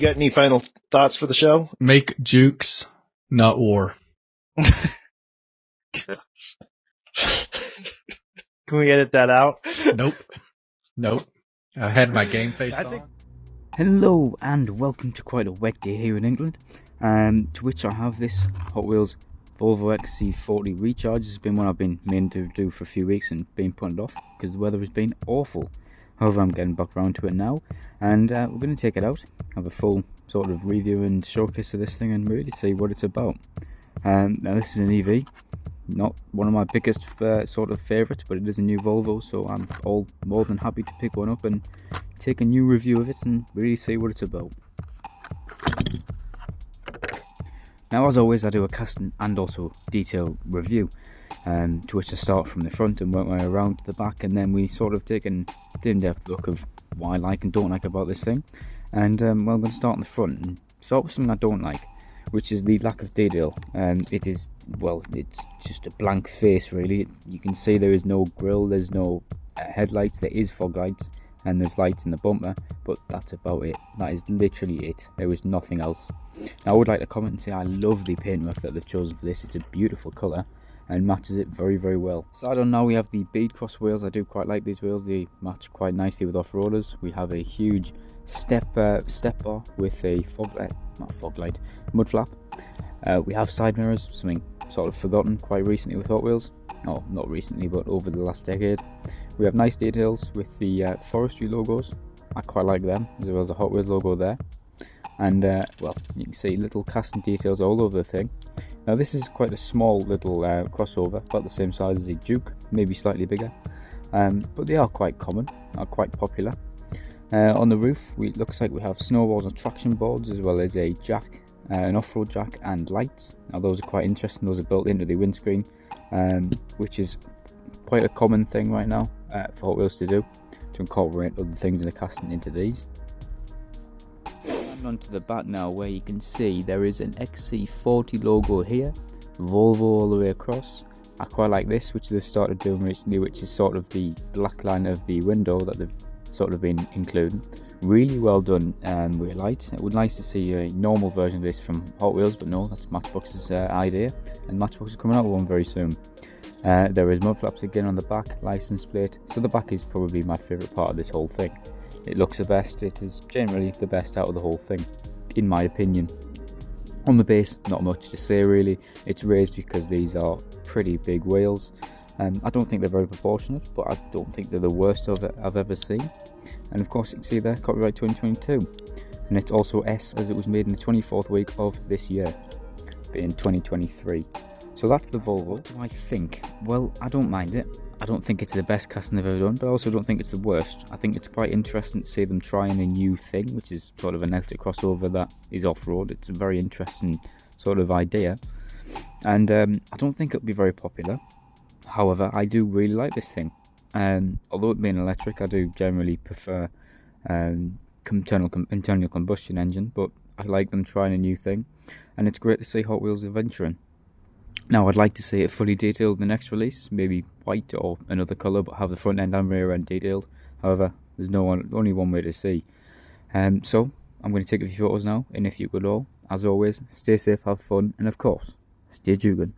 got any final thoughts for the show? Make jukes, not war. Can we edit that out? Nope. I had my game face on. Hello and welcome to quite a wet day here in England, to which I have this Hotwheels Volvo Xc40 recharge. It's been one I've been meaning to do for a few weeks and been putting it off because the weather has been awful. However, I'm getting back around to it now, and we're going to take it out, have a full sort of review and showcase of this thing and really see what it's about. Now this is an EV, not one of my biggest sort of favourites, but it is a new Volvo, so I'm more than happy to pick one up and take a new review of it and really see what it's about. Now, as always, I do a custom and also detailed review, to which I start from the front and work my way around to the back, and then we sort of take an in-depth look of what I like and don't like about this thing. And well, I'm going to start on the front and start with something I don't like, which is the lack of detail. It is, well, it's just a blank face really. You can see there is no grille, there's no headlights, there is fog lights, and there's lights in the bumper, but that's about it. That is literally it. There was nothing else. Now, I would like to comment and say I love the paintwork that they've chosen for this. It's a beautiful colour and matches it very, very well. Side on now, we have the bead cross wheels. I do quite like these wheels. They match quite nicely with off-roaders. We have a huge step bar with a mud flap. We have side mirrors, something sort of forgotten quite recently with Hot Wheels. No, not recently, but over the last decade. We have nice details with the forestry logos. I quite like them, as well as the Hot Wheels logo there. And well, you can see little custom details all over the thing. Now this is quite a small little crossover, about the same size as a Juke, maybe slightly bigger. But they are quite common, are quite popular. On the roof, it looks like we have snowballs and traction boards, as well as a jack, an off-road jack and lights. Now those are quite interesting. Those are built into the windscreen, which is quite a common thing right now for Hot Wheels to do, to incorporate other things in the casting into these. Onto the back now, where you can see there is an XC40 logo here, Volvo all the way across. I quite like this, which they've started doing recently, which is sort of the black line of the window that they've sort of been including. Really well done, really light. It would be nice to see a normal version of this from Hot Wheels, but no, that's Matchbox's idea, and Matchbox is coming out with one very soon. There is mud flaps again on the back, license plate, so the back is probably my favourite part of this whole thing. It looks the best, it is generally the best out of the whole thing, in my opinion. On the base, not much to say really. It's raised because these are pretty big wheels. I don't think they're very proportionate, but I don't think they're the worst of it I've ever seen. And of course you can see there, copyright 2022. And it's also S, as it was made in the 24th week of this year, in 2023. So that's the Volvo. What do I think? Well, I don't mind it. I don't think it's the best casting they've ever done, but I also don't think it's the worst. I think it's quite interesting to see them trying a new thing, which is sort of an electric crossover that is off-road. It's a very interesting sort of idea. And I don't think it'll be very popular. However, I do really like this thing. Although it being electric, I do generally prefer internal combustion engine, but I like them trying a new thing. And it's great to see Hot Wheels adventuring. Now, I'd like to see it fully detailed in the next release, maybe white or another colour, but have the front end and rear end detailed. However, there's only one way to see. So, I'm going to take a few photos now, and if you could all, as always, stay safe, have fun, and of course, stay juke'ing.